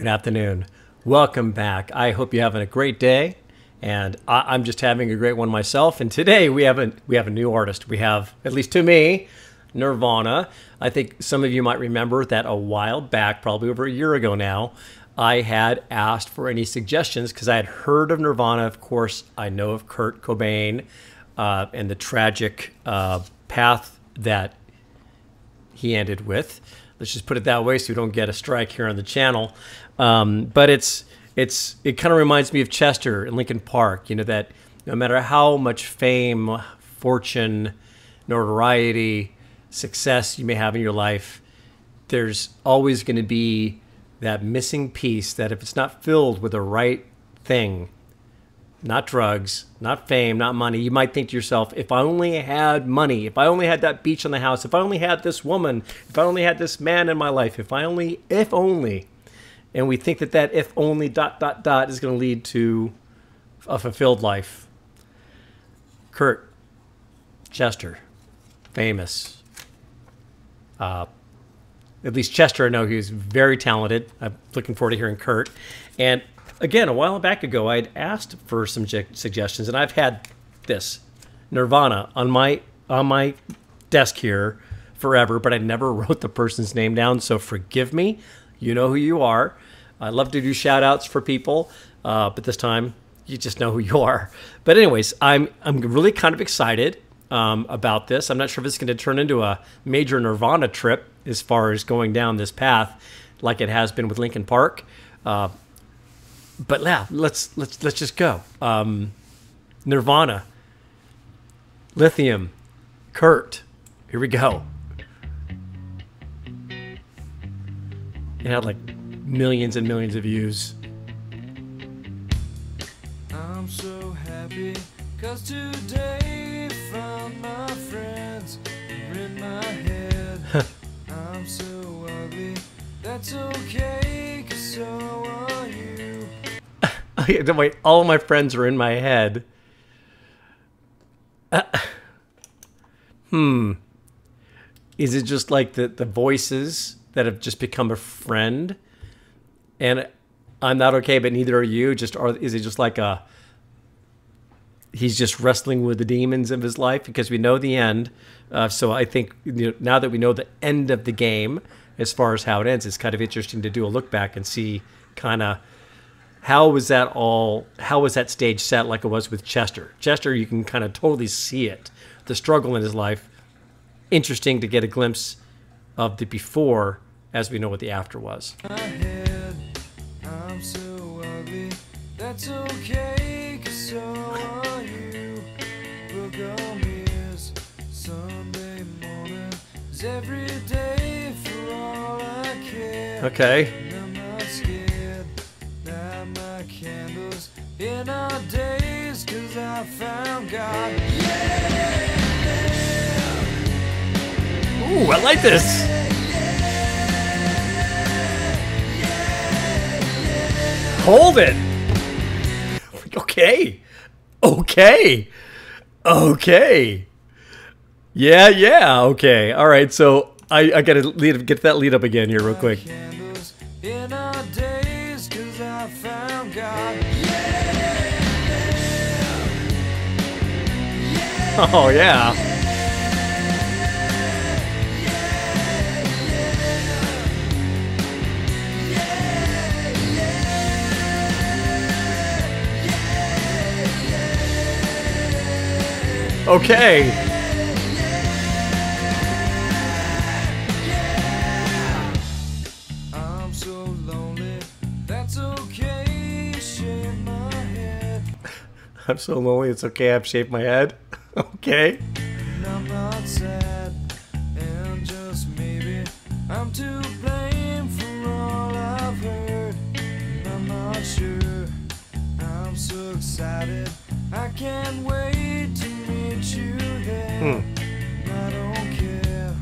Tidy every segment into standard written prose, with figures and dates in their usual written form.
good afternoon. Welcome back. I hope you're having a great day, and I'm just having a great one myself. And today we have a new artist. We have, at least to me, Nirvana. I think some of you might remember that a while back, probably over a year ago now, I had asked for any suggestions because I had heard of Nirvana. Of course, I know of Kurt Cobain and the tragic path that he ended with. Let's just put it that way so we don't get a strike here on the channel. But it kind of reminds me of Chester in Lincoln Park. You know, that no matter how much fame, fortune, notoriety, success you may have in your life, there's always going to be that missing piece that if it's not filled with the right thing, not drugs, not fame, not money, you might think to yourself, if I only had money, if I only had that beach on the house, if I only had this woman, if I only had this man in my life, if only. And we think that if only ... is going to lead to a fulfilled life. Kurt, Chester, famous. At least Chester, I know he was very talented. I'm looking forward to hearing Kurt. And again, a while back ago, I had asked for some suggestions, and I've had this Nirvana on my desk here forever, but I never wrote the person's name down, so forgive me. You know who you are. I love to do shout-outs for people, but this time, you just know who you are. But anyways, I'm really kind of excited about this. I'm not sure if it's going to turn into a major Nirvana trip as far as going down this path like it has been with Lincoln Park. But yeah, let's just go. Nirvana, Lithium, Kurt. Here we go. It had like millions and millions of views. I'm so happy 'cause today found my friends are in my head. I'm so ugly, that's okay 'cause so are you. Wait, all of my friends are in my head. Is it just like the voices that have just become a friend? And I'm not okay, but neither are you. Is it just like he's just wrestling with the demons of his life? Because we know the end. So I think now that we know the end of the game, as far as how it ends, it's kind of interesting to do a look back and see kind of how was that stage set like it was with Chester. Chester, you can kind of totally see it, the struggle in his life. Interesting to get a glimpse of the before as we know what the after was. I'm so ugly, that's okay 'cause so are you. Book on mirrors, Sunday morning is every day for all I care. Okay. And I'm not scared, light my candles in our days 'cause I found God. Yeah! Ooh, I like this. Hold it. Okay. Yeah. Okay. All right. So I gotta get that lead up again here real quick. In our days 'cause I found God. Oh yeah. Okay. I'm so lonely, that's okay, shave my head. I'm so lonely, it's okay, I've shaved my head. Okay. And I'm not sad, and just maybe I'm to blame for all I've heard. And I'm not sure, I'm so excited, I can't wait to meet you there. I don't care,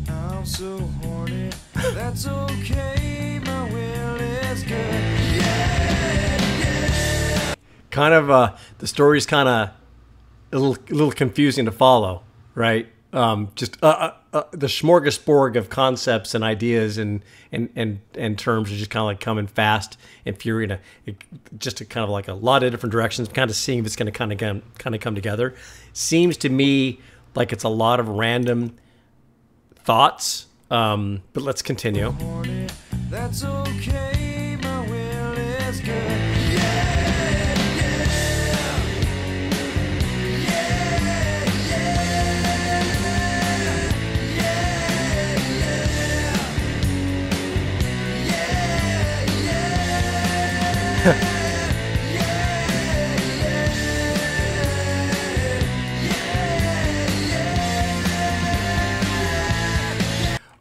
I'm so horny, that's okay, my will is good. Yeah. Kind of, the story's kind of a little confusing to follow, right? The smorgasbord of concepts and ideas and terms are just kind of like coming fast and furious. Just a kind of like a lot of different directions, kind of seeing if it's going to kind of come together. Seems to me like it's a lot of random thoughts. But let's continue. That's okay, my will is good.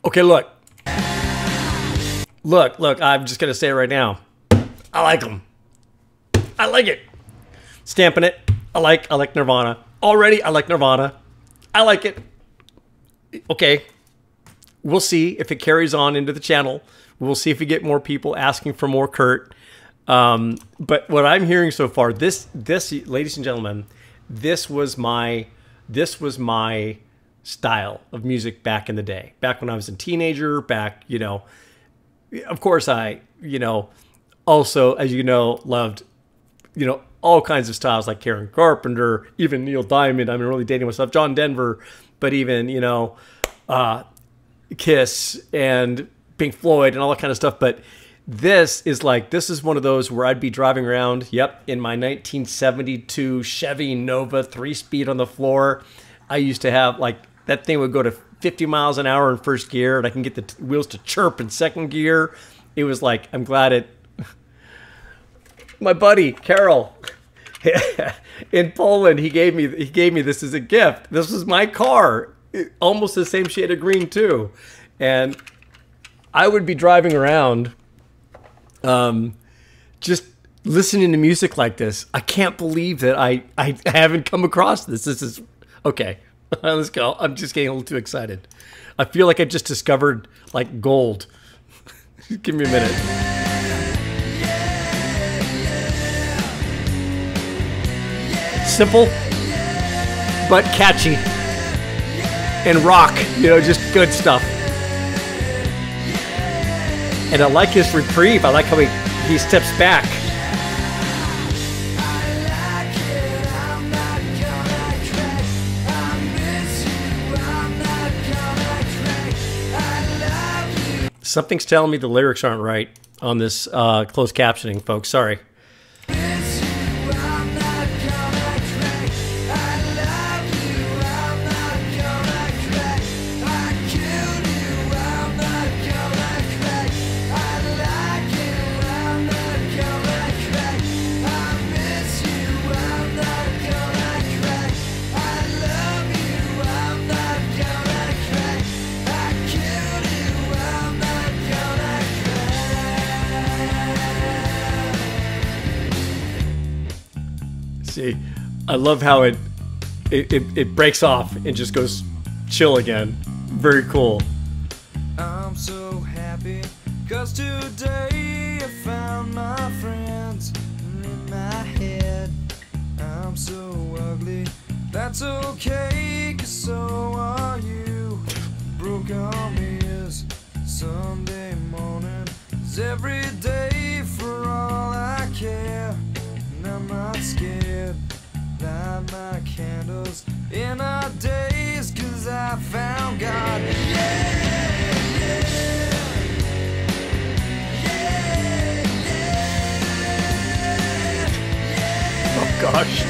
Okay, look. I'm just going to say it right now. I like them. I like it. Stamping it. I like Nirvana. Already, I like Nirvana. I like it. Okay. We'll see if it carries on into the channel. We'll see if we get more people asking for more Kurt. But what I'm hearing so far, this, ladies and gentlemen, this was my style of music back in the day, back when I was a teenager, back, of course I, also, as you know, loved, all kinds of styles like Karen Carpenter, even Neil Diamond. I'm really dating myself, John Denver, but even, Kiss and Pink Floyd and all that kind of stuff. But this is one of those where I'd be driving around, in my 1972 Chevy Nova 3-speed on the floor. I used to have that thing would go to 50 miles an hour in first gear, and I can get the wheels to chirp in second gear. It was I'm glad it. My buddy Carol in Poland, he gave me this as a gift. This was my car, almost the same shade of green too, and I would be driving around, just listening to music like this. I can't believe that I haven't come across this. This is okay. Let's go. I'm just getting a little too excited. I feel like I've just discovered gold. Give me a minute. Simple, but catchy. And rock, just good stuff. And I like his reprieve. I like how he steps back. Something's telling me the lyrics aren't right on this closed captioning, folks. Sorry. See, I love how it breaks off and just goes chill again. Very cool. I'm so happy 'cause today I found my friends in my head. I'm so ugly, that's okay, 'cause so are you. Broke on me is Sunday morning, is every day for all I care. And I'm not scared, light my candles in our days, 'cause I found God. Oh gosh.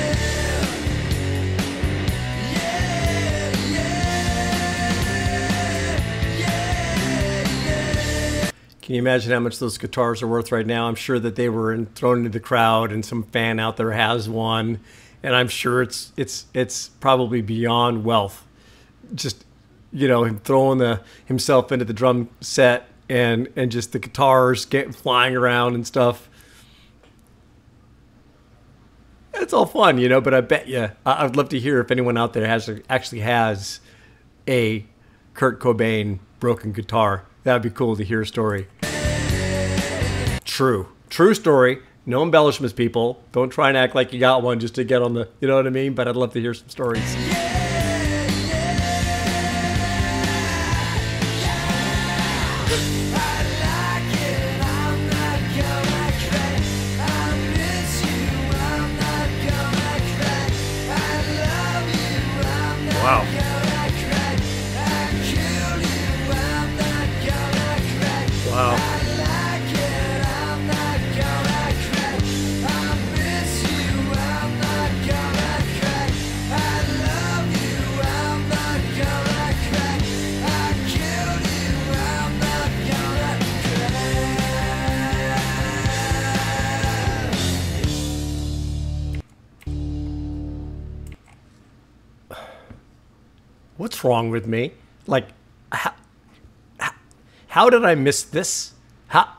Can you imagine how much those guitars are worth right now? I'm sure that they were thrown into the crowd, and some fan out there has one, and I'm sure it's probably beyond wealth. Just him throwing himself into the drum set and just the guitars flying around and stuff. It's all fun, but I bet you I'd love to hear if anyone out there actually has a Kurt Cobain broken guitar. That'd be cool to hear a story. True story. No embellishments, people. Don't try and act like you got one just to get on the, you know what I mean? But I'd love to hear some stories. Wow. Wow. What's wrong with me? Like, how did I miss this? How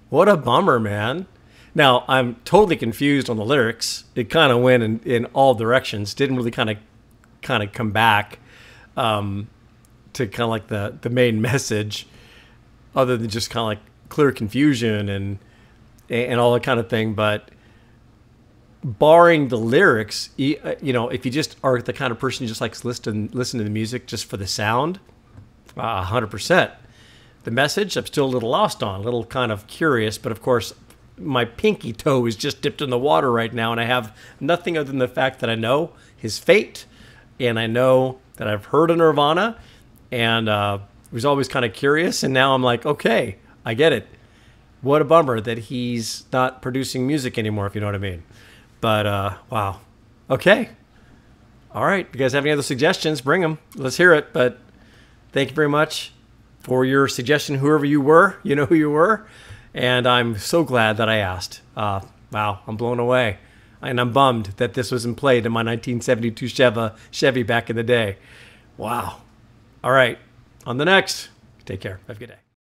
what a bummer, man. Now, I'm totally confused on the lyrics. It kind of went in all directions. Didn't really kind of come back to kind of like the main message, other than just kind of like clear confusion and all that kind of thing. But barring the lyrics, you know, if you just are the kind of person who just likes to listen to the music just for the sound, 100%. The message, I'm still a little lost on, a little kind of curious, but of course, my pinky toe is just dipped in the water right now, and I have nothing other than the fact that I know his fate, and I know that I've heard of Nirvana, and was always kind of curious, and now I'm like, okay, I get it. What a bummer that he's not producing music anymore, if you know what I mean. But, wow. Okay. All right. If you guys have any other suggestions, bring them. Let's hear it. But thank you very much for your suggestion, whoever you were. You know who you were. And I'm so glad that I asked. Wow. I'm blown away. And I'm bummed that this wasn't played in my 1972 Chevy back in the day. Wow. All right. On the next. Take care. Have a good day.